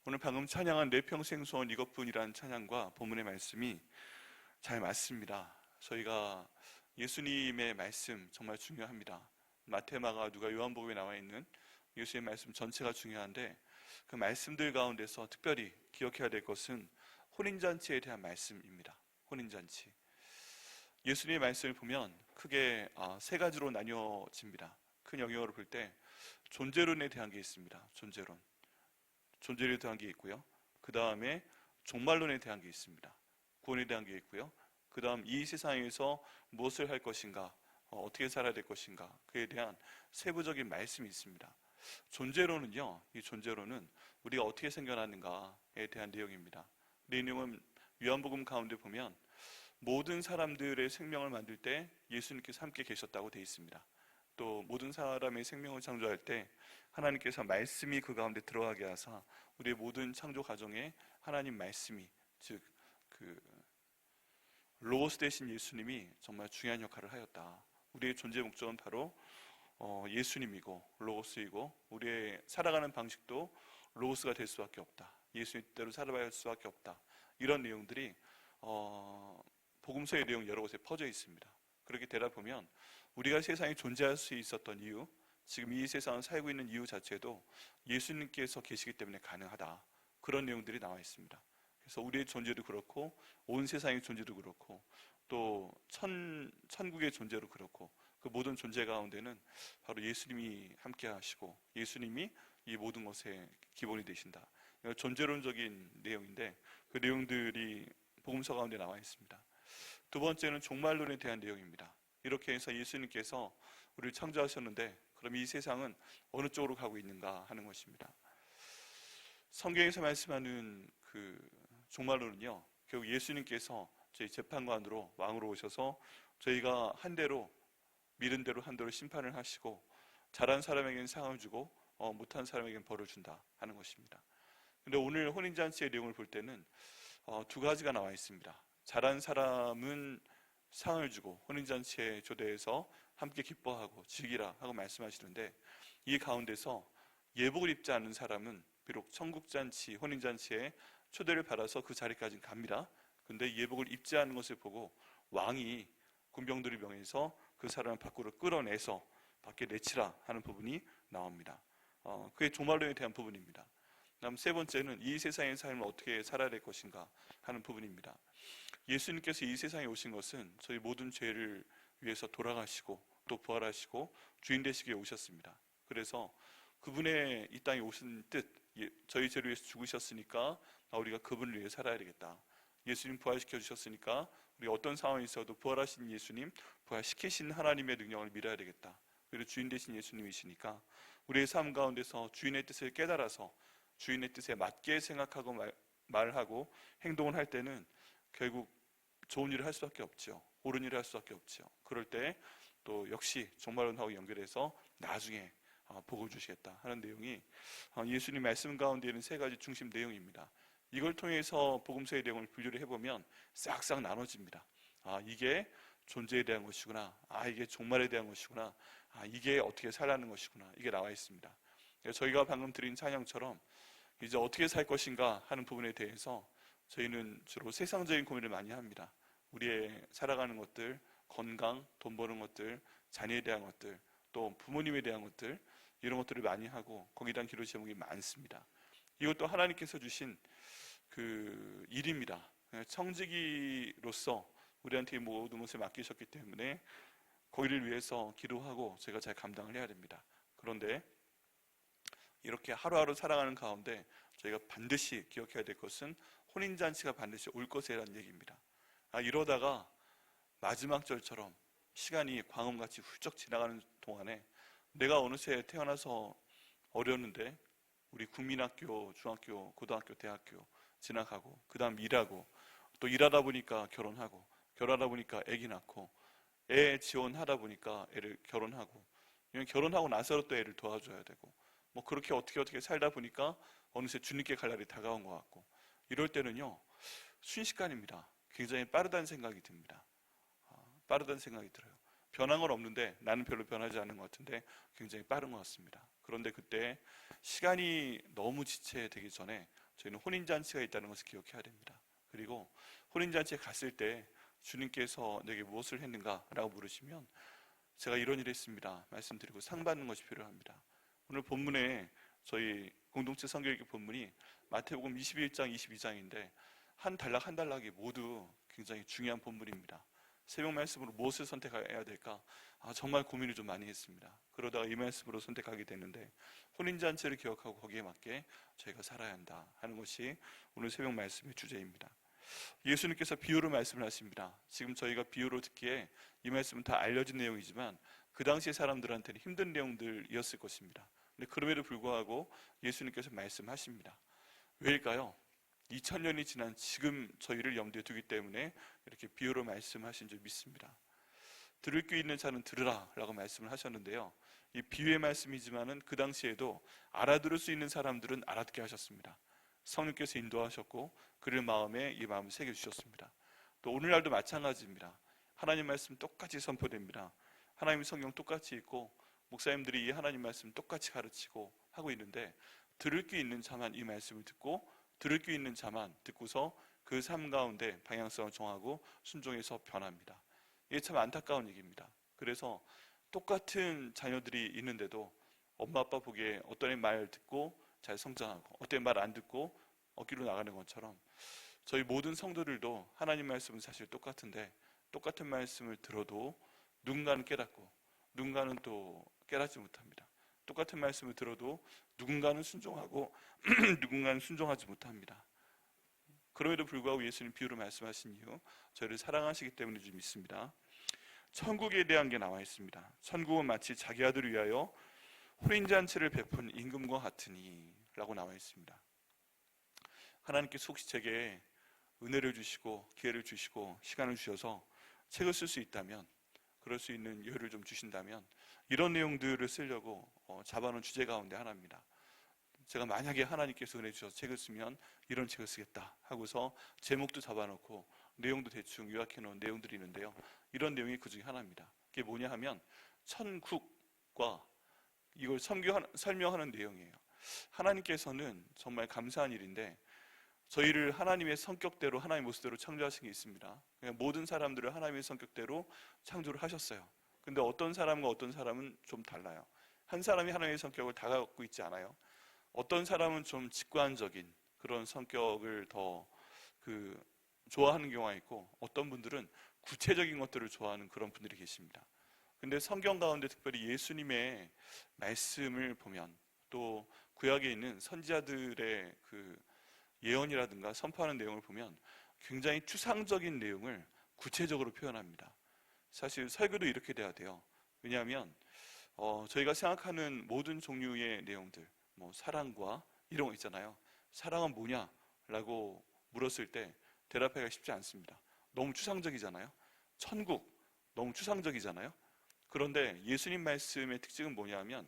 오늘 방금 찬양한 내 평생 소원 이것뿐이라는 찬양과 본문의 말씀이 잘 맞습니다. 저희가 예수님의 말씀 정말 중요합니다. 마태, 마가, 누가, 요한복음에 나와 있는 예수의 말씀 전체가 중요한데 그 말씀들 가운데서 특별히 기억해야 될 것은 혼인잔치에 대한 말씀입니다. 혼인잔치. 예수님의 말씀을 보면 크게 세 가지로 나뉘어집니다. 큰 영역으로 볼 때 존재론에 대한 게 있습니다. 존재론에 대한 게 있고요. 그 다음에 종말론에 대한 게 있습니다. 구원에 대한 게 있고요. 그 다음 이 세상에서 무엇을 할 것인가, 어떻게 살아야 될 것인가, 그에 대한 세부적인 말씀이 있습니다. 존재론은요, 이 존재론은 우리가 어떻게 생겨났는가에 대한 내용입니다. 이 내용은 요한복음 가운데 보면 모든 사람들의 생명을 만들 때 예수님께서 함께 계셨다고 되어 있습니다. 또 모든 사람의 생명을 창조할 때 하나님께서 말씀이 그 가운데 들어가게 하사 우리의 모든 창조 과정에 하나님 말씀이, 즉 그 로고스 되신 예수님이 정말 중요한 역할을 하였다. 우리의 존재 목적은 바로 예수님이고 로고스이고 우리의 살아가는 방식도 로고스가 될 수밖에 없다. 예수님 뜻대로 살아가야 할 수밖에 없다. 이런 내용들이 복음서의 내용 여러 곳에 퍼져 있습니다. 그렇게 되다 보면 우리가 세상에 존재할 수 있었던 이유, 지금 이 세상을 살고 있는 이유 자체도 예수님께서 계시기 때문에 가능하다. 그런 내용들이 나와 있습니다. 그래서 우리의 존재도 그렇고 온 세상의 존재도 그렇고 또 천국의 존재도 그렇고 그 모든 존재 가운데는 바로 예수님이 함께 하시고 예수님이 이 모든 것의 기본이 되신다. 존재론적인 내용인데 그 내용들이 복음서 가운데 나와 있습니다. 두 번째는 종말론에 대한 내용입니다. 이렇게 해서 예수님께서 우리를 창조하셨는데 그럼 이 세상은 어느 쪽으로 가고 있는가 하는 것입니다. 성경에서 말씀하는 그 종말론은요, 결국 예수님께서 저희 재판관으로 왕으로 오셔서 저희가 한 대로 믿은 대로 한 대로 심판을 하시고 잘한 사람에게는 상을 주고 못한 사람에게는 벌을 준다 하는 것입니다. 그런데 오늘 혼인잔치의 내용을 볼 때는 두 가지가 나와 있습니다. 잘한 사람은 상을 주고 혼인잔치에 초대해서 함께 기뻐하고 즐기라 하고 말씀하시는데 이 가운데서 예복을 입지 않은 사람은 비록 천국잔치, 혼인잔치에 초대를 받아서 그 자리까지 갑니다. 근데 예복을 입지 않은 것을 보고 왕이 군병들을 명해서 그 사람을 밖으로 끌어내서 밖에 내치라 하는 부분이 나옵니다. 그게 종말론에 대한 부분입니다. 다음 세 번째는 이 세상의 삶을 어떻게 살아야 될 것인가 하는 부분입니다. 예수님께서 이 세상에 오신 것은 저희 모든 죄를 위해서 돌아가시고 또 부활하시고 주인 되시기에 오셨습니다. 그래서 그분의 이 땅에 오신 뜻, 저희 죄를 위해서 죽으셨으니까 우리가 그분을 위해 살아야 되겠다. 예수님 부활시켜 주셨으니까 우리 어떤 상황이 있어도 부활하신 예수님, 부활시키신 하나님의 능력을 믿어야 되겠다. 그리고 주인 되신 예수님이시니까 우리의 삶 가운데서 주인의 뜻을 깨달아서 주인의 뜻에 맞게 생각하고 말하고 행동을 할 때는 결국 좋은 일을 할 수밖에 없죠. 옳은 일을 할 수밖에 없죠. 그럴 때 또 역시 종말론하고 연결해서 나중에 복을 주시겠다 하는 내용이 예수님 말씀 가운데 있는 세 가지 중심 내용입니다. 이걸 통해서 복음서의 내용을 분류를 해보면 싹싹 나눠집니다. 이게 존재에 대한 것이구나. 이게 종말에 대한 것이구나. 이게 어떻게 살라는 것이구나. 이게 나와 있습니다. 저희가 방금 드린 찬양처럼 이제 어떻게 살 것인가 하는 부분에 대해서 저희는 주로 세상적인 고민을 많이 합니다. 우리의 살아가는 것들, 건강, 돈 버는 것들, 자녀에 대한 것들, 또 부모님에 대한 것들, 이런 것들을 많이 하고 거기에 대한 기도 제목이 많습니다. 이것도 하나님께서 주신 그 일입니다. 청지기로서 우리한테 이 모든 것을 맡기셨기 때문에 거기를 위해서 기도하고 제가 잘 감당을 해야 됩니다. 그런데 이렇게 하루하루 살아가는 가운데 저희가 반드시 기억해야 될 것은 혼인잔치가 반드시 올 것이라는 얘기입니다. 이러다가 마지막 절처럼 시간이 광음같이 훌쩍 지나가는 동안에 내가 어느새 태어나서 어렸는데 우리 국민학교, 중학교, 고등학교, 대학교 지나가고 그 다음 일하고 또 일하다 보니까 결혼하고 결혼하다 보니까 아기 낳고 애 지원하다 보니까 애를 결혼하고 결혼하고 나서 또 애를 도와줘야 되고 그렇게 어떻게 살다 보니까 어느새 주님께 갈 날이 다가온 것 같고 이럴 때는요 순식간입니다. 굉장히 빠르다는 생각이 듭니다. 빠르다는 생각이 들어요. 변한 건 없는데 나는 별로 변하지 않는 것 같은데 굉장히 빠른 것 같습니다. 그런데 그때 시간이 너무 지체되기 전에 저희는 혼인잔치가 있다는 것을 기억해야 됩니다. 그리고 혼인잔치에 갔을 때 주님께서 내게 무엇을 했는가 라고 물으시면 제가 이런 일을 했습니다 말씀드리고 상 받는 것이 필요합니다. 오늘 본문에 저희 공동체 성경읽기 본문이 마태복음 21장 22장인데 한 단락 한 단락이 모두 굉장히 중요한 본문입니다. 새벽 말씀으로 무엇을 선택해야 될까? 정말 고민을 좀 많이 했습니다. 그러다가 이 말씀으로 선택하게 됐는데 혼인잔치를 기억하고 거기에 맞게 저희가 살아야 한다 하는 것이 오늘 새벽 말씀의 주제입니다. 예수님께서 비유로 말씀을 하십니다. 지금 저희가 비유로 듣기에 이 말씀은 다 알려진 내용이지만 그 당시 사람들한테는 힘든 내용들이었을 것입니다. 근데 그럼에도 불구하고 예수님께서 말씀하십니다. 왜일까요? 2000년이 지난 지금 저희를 염두에 두기 때문에 이렇게 비유로 말씀하신 줄 믿습니다. 들을 귀 있는 자는 들으라 라고 말씀을 하셨는데요, 이 비유의 말씀이지만은 그 당시에도 알아들을 수 있는 사람들은 알아듣게 하셨습니다. 성령께서 인도하셨고 그를 마음에 이 마음을 새겨주셨습니다. 또 오늘날도 마찬가지입니다. 하나님 말씀 똑같이 선포됩니다. 하나님 성경 똑같이 읽고 목사님들이 이 하나님 말씀 똑같이 가르치고 하고 있는데 들을 귀 있는 자만 이 말씀을 듣고 들을 귀 있는 자만 듣고서 그 삶 가운데 방향성을 정하고 순종해서 변합니다. 이게 참 안타까운 얘기입니다. 그래서 똑같은 자녀들이 있는데도 엄마 아빠 보기에 어떤 말 듣고 잘 성장하고 어떤 말 안 듣고 어기로 나가는 것처럼 저희 모든 성도들도 하나님 말씀은 사실 똑같은데 똑같은 말씀을 들어도 누군가는 깨닫고 누군가는 또 깨닫지 못합니다. 똑같은 말씀을 들어도 누군가는 순종하고 누군가는 순종하지 못합니다. 그럼에도 불구하고 예수님 비유로 말씀하신 이유, 저희를 사랑하시기 때문에 좀 믿습니다. 천국에 대한 게 나와 있습니다. 천국은 마치 자기 아들을 위하여 혼인잔치를 베푼 임금과 같으니 라고 나와 있습니다. 하나님께서 혹시 제게 은혜를 주시고 기회를 주시고 시간을 주셔서 책을 쓸 수 있다면, 그럴 수 있는 여유를 좀 주신다면 이런 내용들을 쓰려고 잡아놓은 주제 가운데 하나입니다. 제가 만약에 하나님께서 은혜 주셔서 책을 쓰면 이런 책을 쓰겠다 하고서 제목도 잡아놓고 내용도 대충 요약해 놓은 내용들이 있는데요, 이런 내용이 그 중에 하나입니다. 그게 뭐냐 하면 천국과 이걸 설명하는 내용이에요. 하나님께서는 정말 감사한 일인데 저희를 하나님의 성격대로, 하나님의 모습대로 창조하신 게 있습니다. 모든 사람들을 하나님의 성격대로 창조를 하셨어요. 근데 어떤 사람과 어떤 사람은 좀 달라요. 한 사람이 하나님의 성격을 다 갖고 있지 않아요. 어떤 사람은 좀 직관적인 그런 성격을 더 좋아하는 경우가 있고, 어떤 분들은 구체적인 것들을 좋아하는 그런 분들이 계십니다. 근데 성경 가운데 특별히 예수님의 말씀을 보면, 또 구약에 있는 선지자들의 예언이라든가 선포하는 내용을 보면 굉장히 추상적인 내용을 구체적으로 표현합니다. 사실 설교도 이렇게 돼야 돼요. 왜냐하면 저희가 생각하는 모든 종류의 내용들, 사랑과 이런 거 있잖아요. 사랑은 뭐냐? 라고 물었을 때 대답하기가 쉽지 않습니다. 너무 추상적이잖아요. 천국, 너무 추상적이잖아요. 그런데 예수님 말씀의 특징은 뭐냐면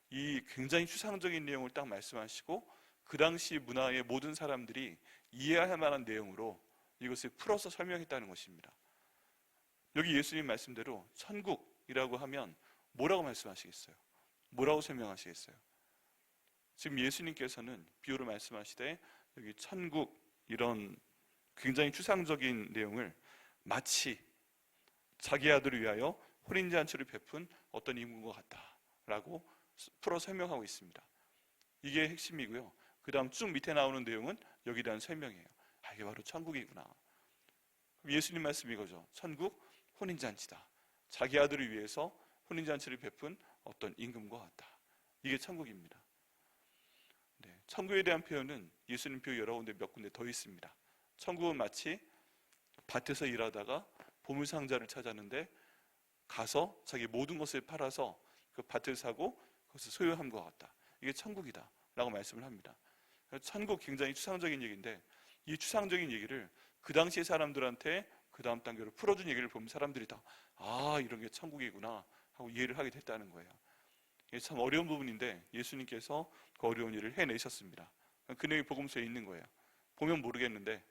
이 굉장히 추상적인 내용을 딱 말씀하시고 그 당시 문화의 모든 사람들이 이해할 만한 내용으로 이것을 풀어서 설명했다는 것입니다. 여기 예수님 말씀대로 천국이라고 하면 뭐라고 말씀하시겠어요? 뭐라고 설명하시겠어요? 지금 예수님께서는 비유로 말씀하시되 여기 천국, 이런 굉장히 추상적인 내용을 마치 자기 아들을 위하여 혼인잔치를 베푼 어떤 임금과 같다라고 풀어 설명하고 있습니다. 이게 핵심이고요. 그 다음 쭉 밑에 나오는 내용은 여기에 대한 설명이에요. 이게 바로 천국이구나. 예수님 말씀 이거죠. 천국, 혼인잔치다. 자기 아들을 위해서 혼인잔치를 베푼 어떤 임금과 같다. 이게 천국입니다. 네, 천국에 대한 표현은 예수님 표 여러 군데 몇 군데 더 있습니다. 천국은 마치 밭에서 일하다가 보물상자를 찾았는데 가서 자기 모든 것을 팔아서 그 밭을 사고 그것을 소유한 것 같다. 이게 천국이다 라고 말씀을 합니다. 천국 굉장히 추상적인 얘기인데 이 추상적인 얘기를 그 당시의 사람들한테 그 다음 단계로 풀어준 얘기를 보면 사람들이 다 이런 게 천국이구나 하고 이해를 하게 됐다는 거예요. 이게 참 어려운 부분인데 예수님께서 그 어려운 일을 해내셨습니다. 그 내용이 복음서에 있는 거예요. 보면 모르겠는데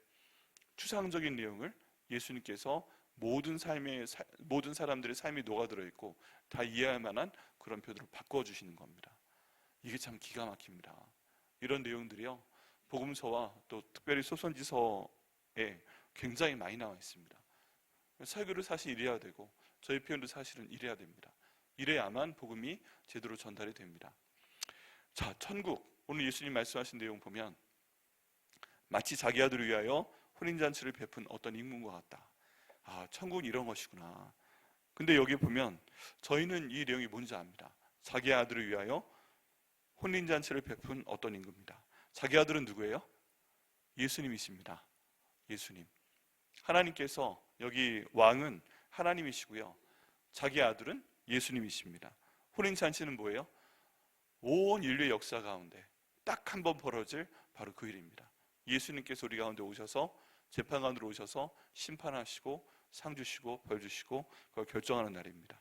추상적인 내용을 예수님께서 모든 사람들의 삶이 녹아들어 있고 다 이해할 만한 그런 표현으로 바꿔주시는 겁니다. 이게 참 기가 막힙니다. 이런 내용들이요, 복음서와 또 특별히 소선지서에 굉장히 많이 나와 있습니다. 설교를 사실 이래야 되고 저희 표현도 사실은 이래야 됩니다. 이래야만 복음이 제대로 전달이 됩니다. 자, 천국. 오늘 예수님 말씀하신 내용 보면 마치 자기 아들을 위하여 혼인잔치를 베푼 어떤 인물과 같다. 아, 천국은 이런 것이구나. 근데 여기 보면 저희는 이 내용이 뭔지 압니다. 자기 아들을 위하여 혼인잔치를 베푼 어떤 인물입니다. 자기 아들은 누구예요? 예수님이십니다. 예수님. 하나님께서 여기 왕은 하나님이시고요. 자기 아들은 예수님이십니다. 혼인잔치는 뭐예요? 온 인류의 역사 가운데 딱 한 번 벌어질 바로 그 일입니다. 예수님께서 우리 가운데 오셔서 재판관으로 오셔서 심판하시고 상 주시고 벌 주시고 그걸 결정하는 날입니다.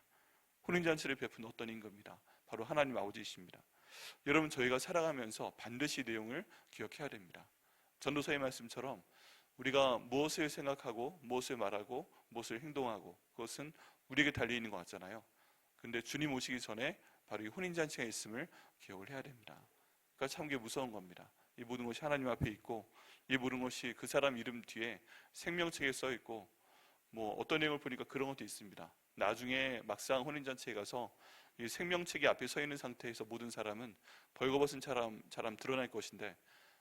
혼인잔치를 베푼 어떤 인물입니다. 바로 하나님 아버지이십니다. 여러분, 저희가 살아가면서 반드시 이 내용을 기억해야 됩니다. 전도서의 말씀처럼 우리가 무엇을 생각하고 무엇을 말하고 무엇을 행동하고 그것은 우리에게 달려있는 것 같잖아요. 근데 주님 오시기 전에 바로 이 혼인잔치가 있음을 기억을 해야 됩니다. 그러니까 참 게 무서운 겁니다. 이 모든 것이 하나님 앞에 있고 이 모든 것이 그 사람 이름 뒤에 생명책에 써 있고 뭐 어떤 내용을 보니까 그런 것도 있습니다. 나중에 막상 혼인잔치에 가서 이 생명책이 앞에 서 있는 상태에서 모든 사람은 벌거벗은 사람 드러날 것인데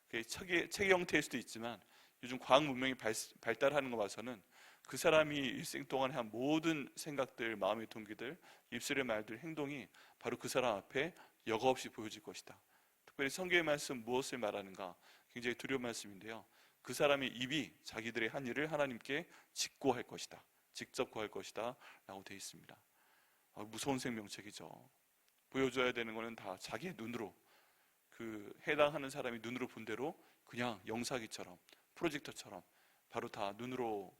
그게 책 형태일 수도 있지만 요즘 과학 문명이 발달하는 거 봐서는 그 사람이 일생 동안에 한 모든 생각들, 마음의 동기들, 입술의 말들, 행동이 바로 그 사람 앞에 여과 없이 보여질 것이다. 특별히 성경의 말씀 무엇을 말하는가 굉장히 두려운 말씀인데요. 그 사람의 입이 자기들의 한 일을 하나님께 직고할 것이다. 직접 구할 것이다 라고 되어 있습니다. 무서운 생명책이죠. 보여줘야 되는 것은 다 자기의 눈으로 그 해당하는 사람이 눈으로 본 대로 그냥 영사기처럼 프로젝터처럼 바로 다 눈으로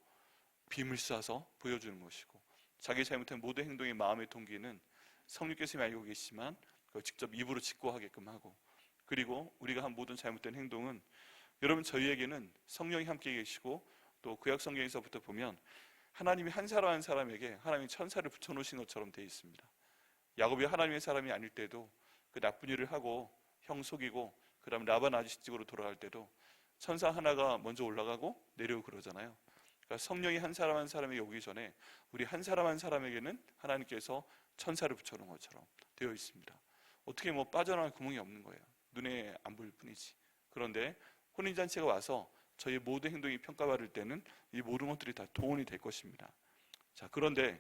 빔을 쏴서 보여주는 것이고 자기 잘못한 모든 행동의 마음의 동기는 성령께서 알고 계시지만 그걸 직접 입으로 직고하게끔 하고 그리고 우리가 한 모든 잘못된 행동은 여러분 저희에게는 성령이 함께 계시고 또 구약 성경에서부터 보면 하나님이 한 사람 한 사람에게 하나님이 천사를 붙여놓으신 것처럼 되어 있습니다. 야곱이 하나님의 사람이 아닐 때도 그 나쁜 일을 하고 형 속이고 그 다음 라반 아저씨 집으로 돌아갈 때도 천사 하나가 먼저 올라가고 내려오고 그러잖아요. 그러니까 성령이 한 사람 한 사람에게 오기 전에 우리 한 사람 한 사람에게는 하나님께서 천사를 붙여놓은 것처럼 되어 있습니다. 어떻게 뭐 빠져나갈 구멍이 없는 거예요. 눈에 안 보일 뿐이지. 그런데 혼인잔치가 와서 저희 모든 행동이 평가받을 때는 이 모든 것들이 다 동원이 될 것입니다. 자, 그런데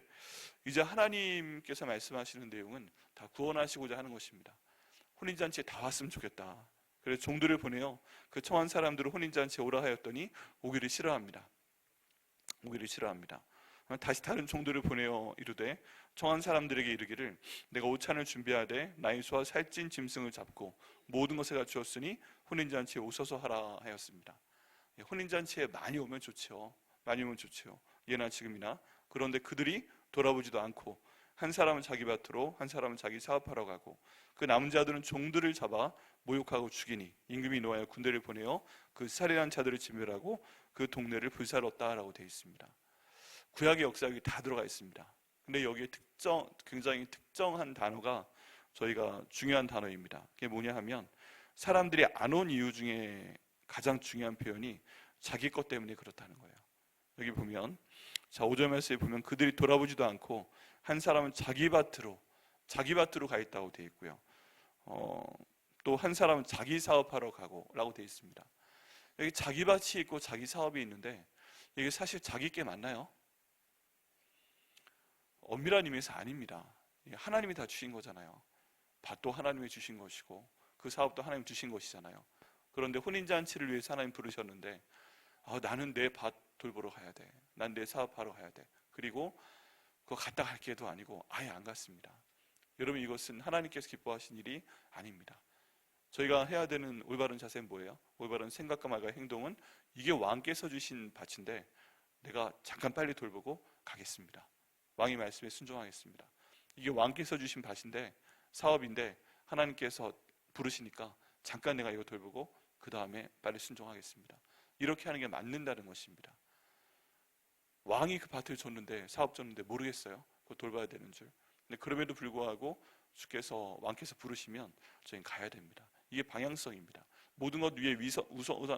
이제 하나님께서 말씀하시는 내용은 다 구원하시고자 하는 것입니다. 혼인잔치에 다 왔으면 좋겠다. 그래서 종들을 보내요. 그 청한 사람들을 혼인잔치에 오라 하였더니 오기를 싫어합니다. 오기를 싫어합니다. 다시 다른 종들을 보내어 이르되 청한 사람들에게 이르기를 내가 오찬을 준비하되 나의 소와 살찐 짐승을 잡고 모든 것을 갖추었으니 혼인잔치에 오소서 하라 하였습니다. 혼인잔치에 많이 오면 좋죠. 많이 오면 좋죠. 예나 지금이나. 그런데 그들이 돌아보지도 않고 한 사람은 자기 밭으로 한 사람은 자기 사업하러 가고 그 남은 자들은 종들을 잡아 모욕하고 죽이니 임금이 노하여 군대를 보내어 그 살인한 자들을 진멸하고 그 동네를 불살랐다라고 되어 있습니다. 구약의 역사 여기 다 들어가 있습니다. 근데 여기에 굉장히 특정한 단어가 저희가 중요한 단어입니다. 그게 뭐냐 하면 사람들이 안 온 이유 중에 가장 중요한 표현이 자기 것 때문에 그렇다는 거예요. 여기 보면 자 5절 말씀에 보면 그들이 돌아보지도 않고 한 사람은 자기 밭으로 가 있다고 되어 있고요. 또 한 사람은 자기 사업하러 가고 라고 되어 있습니다. 여기 자기 밭이 있고 자기 사업이 있는데 이게 사실 자기 게 맞나요? 엄밀한 의미에서 아닙니다. 하나님이 다 주신 거잖아요. 밭도 하나님이 주신 것이고 그 사업도 하나님 주신 것이잖아요. 그런데 혼인잔치를 위해서 하나님 부르셨는데 나는 내 밭 돌보러 가야 돼. 난 내 사업하러 가야 돼. 그리고 그거 갔다 갈 게도 아니고 아예 안 갔습니다. 여러분 이것은 하나님께서 기뻐하신 일이 아닙니다. 저희가 해야 되는 올바른 자세는 뭐예요? 올바른 생각과 말과 행동은 이게 왕께서 주신 밭인데 내가 잠깐 빨리 돌보고 가겠습니다. 왕의 말씀에 순종하겠습니다. 이게 왕께서 주신 밭인데 사업인데 하나님께서 부르시니까 잠깐 내가 이거 돌보고 그 다음에 빨리 순종하겠습니다. 이렇게 하는 게 맞는다는 것입니다. 왕이 그 밭을 줬는데 사업 줬는데 모르겠어요. 그거 돌봐야 되는 줄. 근데 그럼에도 불구하고 왕께서 부르시면 저희는 가야 됩니다. 이게 방향성입니다. 모든 것 위에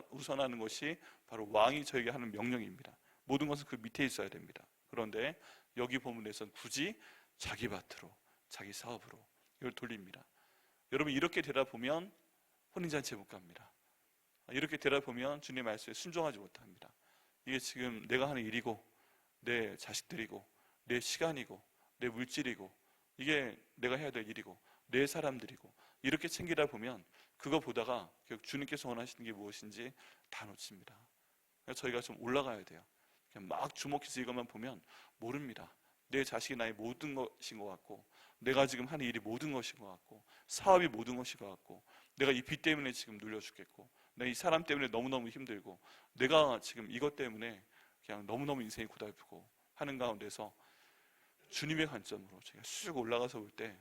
우선하는 것이 바로 왕이 저에게 하는 명령입니다. 모든 것은 그 밑에 있어야 됩니다. 그런데 여기 본문에서는 굳이 자기 밭으로, 자기 사업으로 이걸 돌립니다. 여러분, 이렇게 되다 보면 혼인잔치에 못 갑니다. 이렇게 되다 보면 주님의 말씀에 순종하지 못합니다. 이게 지금 내가 하는 일이고, 내 자식들이고, 내 시간이고, 내 물질이고, 이게 내가 해야 될 일이고, 내 사람들이고, 이렇게 챙기다 보면 그거 보다가 결국 주님께서 원하시는 게 무엇인지 다 놓칩니다. 그래서 저희가 좀 올라가야 돼요. 그냥 막 주목해서 이것만 보면 모릅니다. 내 자식이 나의 모든 것인 것 같고, 내가 지금 하는 일이 모든 것인 것 같고, 사업이 모든 것인 것 같고, 내가 이 빚 때문에 지금 눌려 죽겠고, 내가 이 사람 때문에 너무너무 힘들고, 내가 지금 이것 때문에 그냥 너무너무 인생이 고달프고 하는 가운데서 주님의 관점으로 제가 쑥 올라가서 볼 때,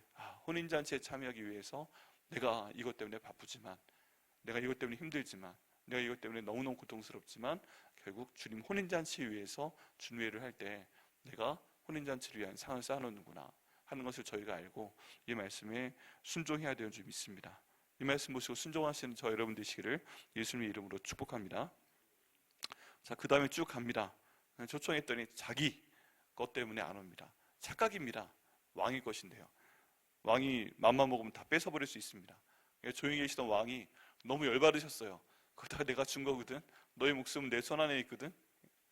혼인잔치에 참여하기 위해서 내가 이것 때문에 바쁘지만, 내가 이것 때문에 힘들지만, 내가 이것 때문에 너무너무 고통스럽지만 결국 주님 혼인잔치 위해서 준회를 할 때 내가 혼인잔치를 위한 상을 쌓아놓는구나 하는 것을 저희가 알고 이 말씀에 순종해야 되는 줄 믿습니다. 이 말씀 보시고 순종하시는 저 여러분 되시기를 예수님의 이름으로 축복합니다. 자, 그 다음에 쭉 갑니다. 초청했더니 자기 것 때문에 안 옵니다. 착각입니다. 왕이 것인데요. 왕이 맘만 먹으면 다 뺏어버릴 수 있습니다. 조용히 계시던 왕이 너무 열받으셨어요. 그거 내가 준 거거든. 너의 목숨은 내 손 안에 있거든.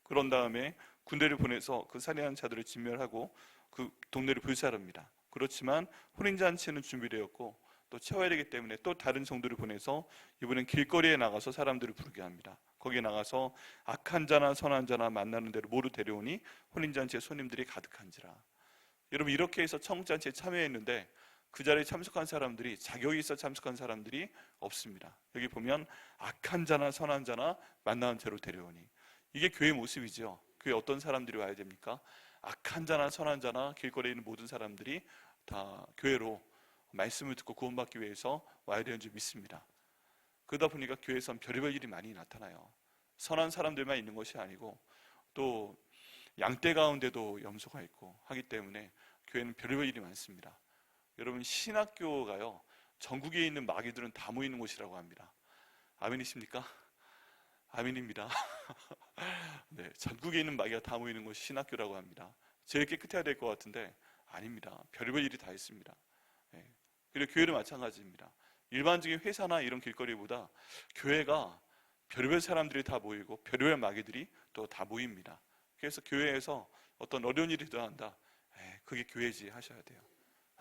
그런 다음에 군대를 보내서 그 살인한 자들을 진멸하고 그 동네를 불살합니다. 그렇지만 혼인잔치는 준비되었고 또 채워야 되기 때문에 또 다른 정도를 보내서 이번엔 길거리에 나가서 사람들을 부르게 합니다. 거기에 나가서 악한 자나 선한 자나 만나는 대로 모두 데려오니 혼인잔치에 손님들이 가득한지라. 여러분, 이렇게 해서 청국잔치에 참여했는데 그 자리에 참석한 사람들이, 자격이 있어 참석한 사람들이 없습니다. 여기 보면 악한 자나 선한 자나 만나는 대로 데려오니, 이게 교회 모습이죠. 교회 어떤 사람들이 와야 됩니까? 악한 자나 선한 자나 길거리에 있는 모든 사람들이 다 교회로 말씀을 듣고 구원받기 위해서 와야 되는 줄 믿습니다. 그러다 보니까 교회에선 별의별 일이 많이 나타나요. 선한 사람들만 있는 것이 아니고 또 양떼 가운데도 염소가 있고 하기 때문에 교회는 별의별 일이 많습니다. 여러분, 신학교가요, 전국에 있는 마귀들은 다 모이는 곳이라고 합니다. 아멘이십니까? 아멘입니다. 네, 전국에 있는 마귀가 다 모이는 곳이 신학교라고 합니다. 제일 깨끗해야 될 것 같은데 아닙니다. 별의별 일이 다 있습니다. 네. 그리고 교회도 마찬가지입니다. 일반적인 회사나 이런 길거리보다 교회가 별의별 사람들이 다 모이고 별의별 마귀들이 또 다 모입니다. 그래서 교회에서 어떤 어려운 일이 일어난다, 그게 교회지 하셔야 돼요.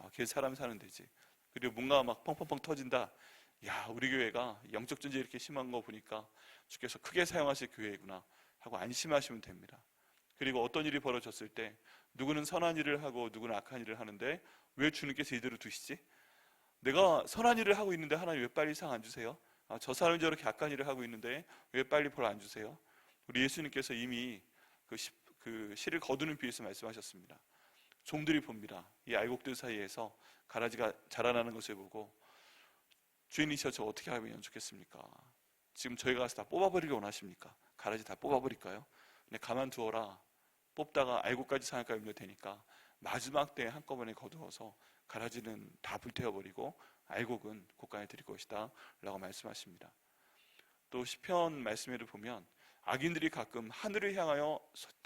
그게 사람 사는 데지. 그리고 뭔가 막 펑펑펑 터진다, 야, 우리 교회가 영적 존재 이렇게 심한 거 보니까 주께서 크게 사용하실 교회구나 하고 안심하시면 됩니다. 그리고 어떤 일이 벌어졌을 때 누구는 선한 일을 하고 누구는 악한 일을 하는데 왜 주님께서 이대로 두시지? 내가 선한 일을 하고 있는데 하나님 왜 빨리 상 안 주세요? 저 사람이 저렇게 악한 일을 하고 있는데 왜 빨리 벌 안 주세요? 우리 예수님께서 이미 그 실을 거두는 비유에서 말씀하셨습니다. 종들이 봅니다. 이 알곡들 사이에서 가라지가 자라나는 것을 보고, 주인이셔, 저 어떻게 하면 좋겠습니까? 지금 저희가 가서 다 뽑아버리기 원하십니까? 가라지 다 뽑아버릴까요? 근데 가만두어라. 뽑다가 알곡까지 상할까 염려되니까 마지막 때에 한꺼번에 거두어서 가라지는 다 불태워버리고 알곡은 곳간에 드릴 것이다 라고 말씀하십니다. 또 시편 말씀에도 보면 악인들이 가끔 하늘을 향하여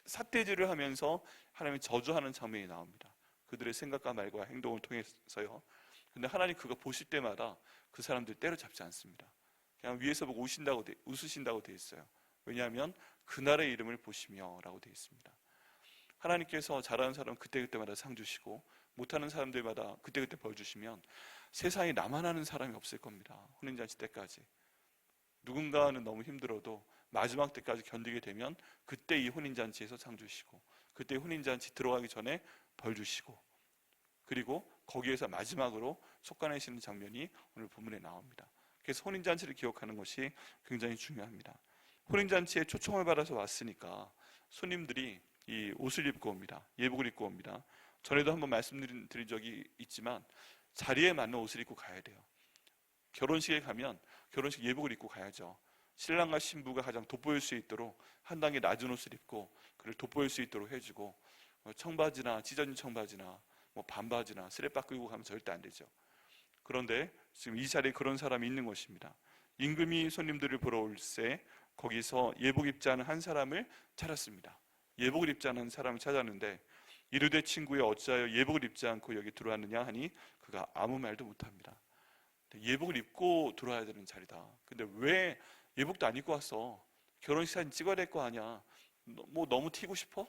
삿대질을 하면서 하나님을 저주하는 장면이 나옵니다. 그들의 생각과 말과 행동을 통해서요. 근데 하나님 그거 보실 때마다 그 사람들 때려잡지 않습니다. 그냥 위에서 보고 웃으신다고 되어 있어요. 왜냐하면 그날의 이름을 보시며 라고 되어 있습니다. 하나님께서 잘하는 사람 그때그때마다 상 주시고 못하는 사람들마다 그때그때 벌 주시면 세상에 나만 하는 사람이 없을 겁니다. 혼인잔치 때까지. 누군가는 너무 힘들어도 마지막 때까지 견디게 되면 그때 이 혼인잔치에서 상 주시고, 그때 혼인잔치 들어가기 전에 벌 주시고, 그리고 거기에서 마지막으로 속가내시는 장면이 오늘 본문에 나옵니다. 그래서 혼인잔치를 기억하는 것이 굉장히 중요합니다. 혼인잔치에 초청을 받아서 왔으니까 손님들이 이 옷을 입고 옵니다. 예복을 입고 옵니다. 전에도 한번 말씀드린 적이 있지만 자리에 맞는 옷을 입고 가야 돼요. 결혼식에 가면 결혼식 예복을 입고 가야죠. 신랑과 신부가 가장 돋보일 수 있도록 한 단계 낮은 옷을 입고 그를 돋보일 수 있도록 해주고, 청바지나 찢어진 청바지나 반바지나 스레빠 끌고 가면 절대 안 되죠. 그런데 지금 이 자리에 그런 사람이 있는 것입니다. 임금이 손님들을 보러 올세 거기서 예복 입지 않은 한 사람을 찾았습니다. 예복을 입지 않은 사람을 찾았는데 이르되 친구여 어찌하여 예복을 입지 않고 여기 들어왔느냐 하니 그가 아무 말도 못합니다. 예복을 입고 들어와야 되는 자리다. 근데 왜 예복도 안 입고 왔어? 결혼식 사진 찍어야 될 거 아니야. 뭐 너무 튀고 싶어?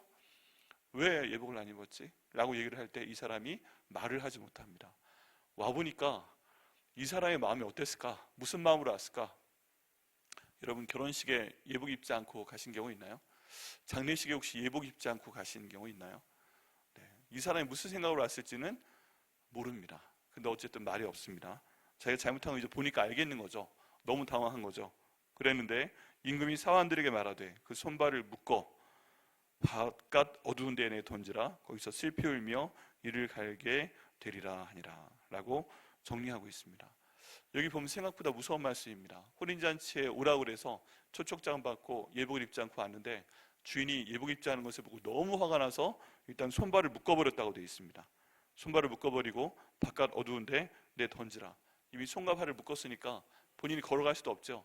왜 예복을 안 입었지? 라고 얘기를 할 때 이 사람이 말을 하지 못합니다. 와보니까 이 사람의 마음이 어땠을까? 무슨 마음으로 왔을까? 여러분 결혼식에 예복 입지 않고 가신 경우 있나요? 장례식에 혹시 예복 입지 않고 가신 경우 있나요? 네, 이 사람이 무슨 생각으로 왔을지는 모릅니다. 근데 어쨌든 말이 없습니다. 자기가 잘못한 거 이제 보니까 알겠는 거죠. 너무 당황한 거죠. 그랬는데 임금이 사환들에게 말하되 그 손발을 묶어 바깥 어두운 데에 내 던지라 거기서 슬피 울며 이를 갈게 되리라 하니라 라고 정리하고 있습니다. 여기 보면 생각보다 무서운 말씀입니다. 혼인잔치에 오라고 그래서 초촉장 받고 예복을 입지 않고 왔는데 주인이 예복 입지 않은 것을 보고 너무 화가 나서 일단 손발을 묶어버렸다고 되어 있습니다. 손발을 묶어버리고 바깥 어두운데 내 던지라. 이미 손과 발을 묶었으니까 본인이 걸어갈 수도 없죠.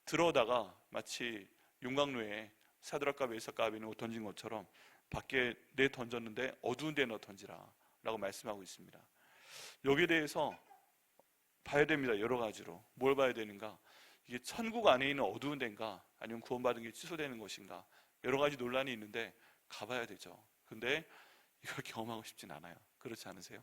들어오다가 마치 용광로에 사드락과 메삭과 아벤노고 던진 것처럼 밖에 내 던졌는데 어두운 데 너 던지라 라고 말씀하고 있습니다. 여기에 대해서 봐야 됩니다. 여러 가지로. 뭘 봐야 되는가? 이게 천국 안에 있는 어두운 데인가? 아니면 구원받은 게 취소되는 것인가? 여러 가지 논란이 있는데 가봐야 되죠. 근데 이걸 경험하고 싶진 않아요. 그렇지 않으세요?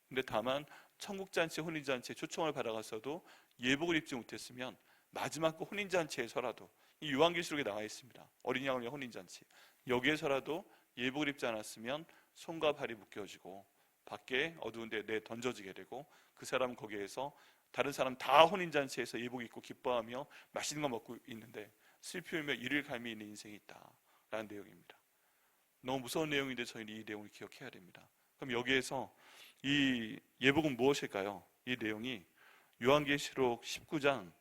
근데 다만 천국잔치, 혼인잔치에 초청을 받아갔어도 예복을 입지 못했으면 마지막 그 혼인잔치에서라도 이 요한계시록에 나와 있습니다. 어린 양을 위한 혼인잔치. 여기에서라도 예복을 입지 않았으면 손과 발이 묶여지고 밖에 어두운 데 내 던져지게 되고 그 사람은 거기에서 다른 사람 다 혼인잔치에서 예복 입고 기뻐하며 맛있는 거 먹고 있는데 슬피 울며 이를 갈미 있는 인생이 있다라는 내용입니다. 너무 무서운 내용인데 저희는 이 내용을 기억해야 됩니다. 그럼 여기에서 이 예복은 무엇일까요? 이 내용이 요한계시록 19장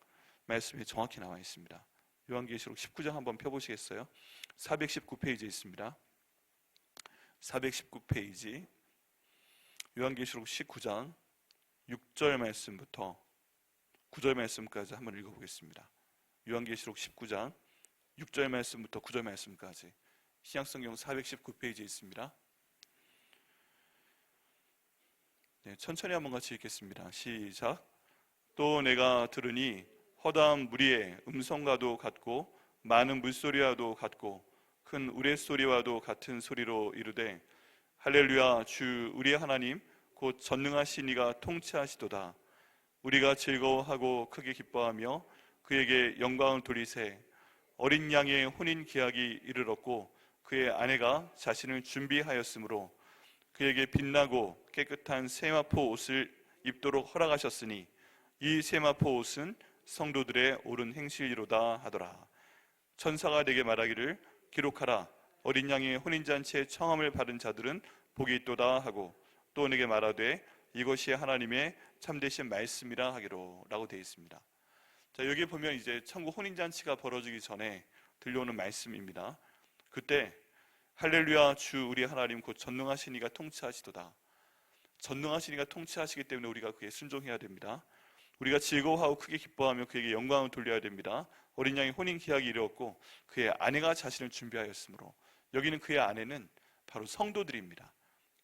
말씀에 정확히 나와 있습니다. 요한계시록 19장 한번 펴보시겠어요? 419페이지에 있습니다. 419페이지 요한계시록 19장 6절 말씀부터 9절 말씀까지 한번 읽어보겠습니다. 요한계시록 19장 6절 말씀부터 9절 말씀까지 신약성경 419페이지에 있습니다. 네, 천천히 한번 같이 읽겠습니다. 시작. 또 내가 들으니 허다한 무리의 음성과도 같고 많은 물소리와도 같고 큰 우레소리와도 같은 소리로 이르되 할렐루야 주 우리 하나님 곧 전능하신 이가 통치하시도다. 우리가 즐거워하고 크게 기뻐하며 그에게 영광을 돌리세. 어린 양의 혼인 기약이 이르렀고 그의 아내가 자신을 준비하였으므로 그에게 빛나고 깨끗한 세마포 옷을 입도록 허락하셨으니 이 세마포 옷은 성도들의 옳은 행실이로다 하더라. 천사가 내게 말하기를 기록하라. 어린 양의 혼인잔치에 청함을 받은 자들은 복이 있도다 하고 또 내게 말하되 이것이 하나님의 참되신 말씀이라 하기로 라고 되어 있습니다. 자, 여기 보면 이제 천국 혼인잔치가 벌어지기 전에 들려오는 말씀입니다. 그때 할렐루야 주 우리 하나님 곧 전능하신 이가 통치하시도다. 전능하신 이가 통치하시기 때문에 우리가 그에 순종해야 됩니다. 우리가 즐거워하고 크게 기뻐하며 그에게 영광을 돌려야 됩니다. 어린 양의 혼인 기약이 이르렀고 그의 아내가 자신을 준비하였으므로 여기는 그의 아내는 바로 성도들입니다.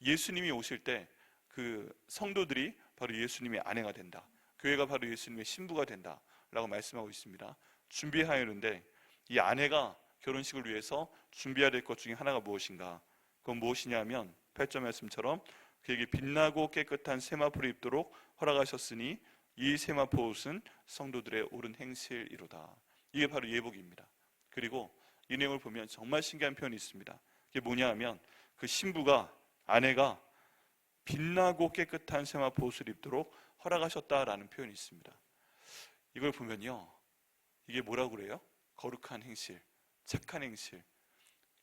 예수님이 오실 때 그 성도들이 바로 예수님의 아내가 된다. 교회가 바로 예수님의 신부가 된다 라고 말씀하고 있습니다. 준비하였는데 이 아내가 결혼식을 위해서 준비해야 될 것 중에 하나가 무엇인가? 그건 무엇이냐면 8절 말씀처럼 그에게 빛나고 깨끗한 세마포를 입도록 허락하셨으니 이 세마포 옷은 성도들의 옳은 행실이로다. 이게 바로 예복입니다. 그리고 이 내용을 보면 정말 신기한 표현이 있습니다. 그게 뭐냐 하면 그 신부가 아내가 빛나고 깨끗한 세마포 옷을 입도록 허락하셨다라는 표현이 있습니다. 이걸 보면요, 이게 뭐라고 그래요? 거룩한 행실, 착한 행실.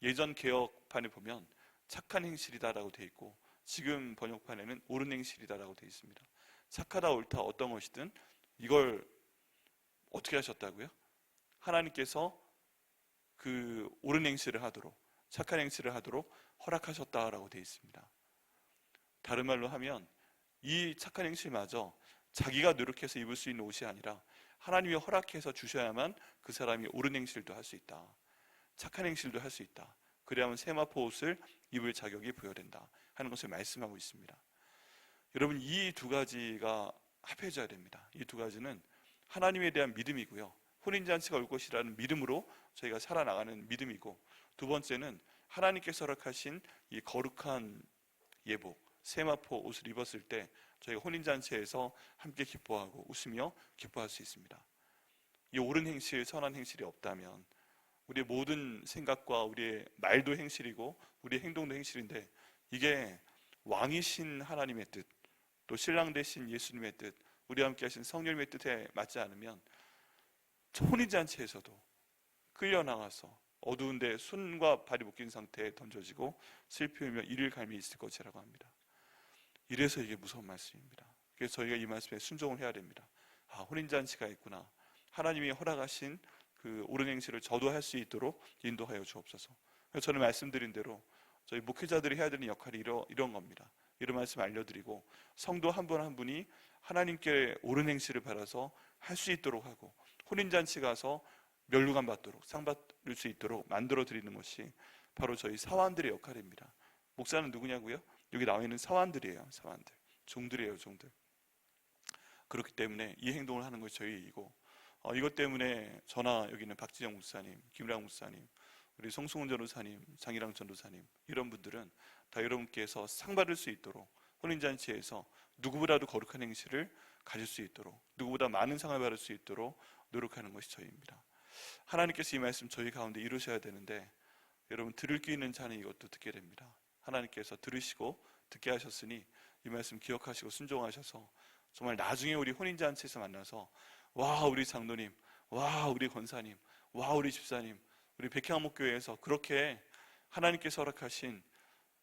예전 개혁판에 보면 착한 행실이다라고 되어 있고 지금 번역판에는 옳은 행실이다라고 되어 있습니다. 착하다 옳다 어떤 것이든 이걸 어떻게 하셨다고요? 하나님께서 그 옳은 행실을 하도록 착한 행실을 하도록 허락하셨다라고 되어 있습니다. 다른 말로 하면 이 착한 행실마저 자기가 노력해서 입을 수 있는 옷이 아니라 하나님이 허락해서 주셔야만 그 사람이 옳은 행실도 할 수 있다. 착한 행실도 할 수 있다. 그래야만 세마포 옷을 입을 자격이 부여된다 하는 것을 말씀하고 있습니다. 여러분, 이 두 가지가 합해져야 됩니다. 이 두 가지는 하나님에 대한 믿음이고요, 혼인잔치가 올 것이라는 믿음으로 저희가 살아나가는 믿음이고, 두 번째는 하나님께서 허락하신 이 거룩한 예복, 세마포 옷을 입었을 때 저희가 혼인잔치에서 함께 기뻐하고 웃으며 기뻐할 수 있습니다. 이 옳은 행실, 선한 행실이 없다면 우리의 모든 생각과 우리의 말도 행실이고 우리의 행동도 행실인데, 이게 왕이신 하나님의 뜻, 또 신랑 되신 예수님의 뜻, 우리와 함께 하신 성령님의 뜻에 맞지 않으면 혼인잔치에서도 끌려나가서 어두운데 손과 발이 묶인 상태에 던져지고 슬피 울며 이를 갈미 있을 것이라고 합니다. 이래서 이게 무서운 말씀입니다. 그래서 저희가 이 말씀에 순종을 해야 됩니다. 아, 혼인잔치가 있구나. 하나님이 허락하신 그 옳은 행실을 저도 할 수 있도록 인도하여 주옵소서. 그래서 저는 말씀드린 대로 저희 목회자들이 해야 되는 역할이 이런 겁니다. 이런 말씀 알려드리고, 성도 한 분 한 분이 하나님께 옳은 행실을 바라서 할 수 있도록 하고, 혼인잔치 가서 면류관 받도록, 상 받을 수 있도록 만들어 드리는 것이 바로 저희 사환들의 역할입니다. 목사는 누구냐고요? 여기 나와 있는 사환들이에요. 사환들, 종들이에요. 종들. 그렇기 때문에 이 행동을 하는 것이 저희 일이고, 이것 때문에 저나 여기 있는 박지정 목사님, 김랑 목사님, 우리 송승훈 전도사님, 장일랑 전도사님, 이런 분들은 다 여러분께서 상 받을 수 있도록 혼인잔치에서 누구보다도 거룩한 행실을 가질 수 있도록, 누구보다 많은 상을 받을 수 있도록 노력하는 것이 저희입니다. 하나님께서 이 말씀 저희 가운데 이루셔야 되는데, 여러분, 들을 귀 있는 자는 이것도 듣게 됩니다. 하나님께서 들으시고 듣게 하셨으니 이 말씀 기억하시고 순종하셔서 정말 나중에 우리 혼인잔치에서 만나서, 와, 우리 장로님, 와, 우리 권사님, 와, 우리 집사님, 우리 백향목교회에서 그렇게 하나님께서 허락하신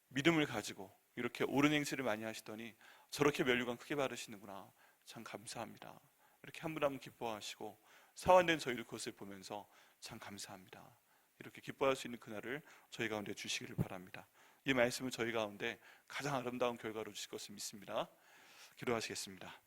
믿음을 가지고 이렇게 옳은 행실을 많이 하시더니 저렇게 면류관 크게 받으시는구나, 참 감사합니다. 이렇게 한 분 한 분 기뻐하시고 사완된 저희들 그것을 보면서 참 감사합니다, 이렇게 기뻐할 수 있는 그날을 저희 가운데 주시기를 바랍니다. 이 말씀을 저희 가운데 가장 아름다운 결과로 주실 것을 믿습니다. 기도하시겠습니다.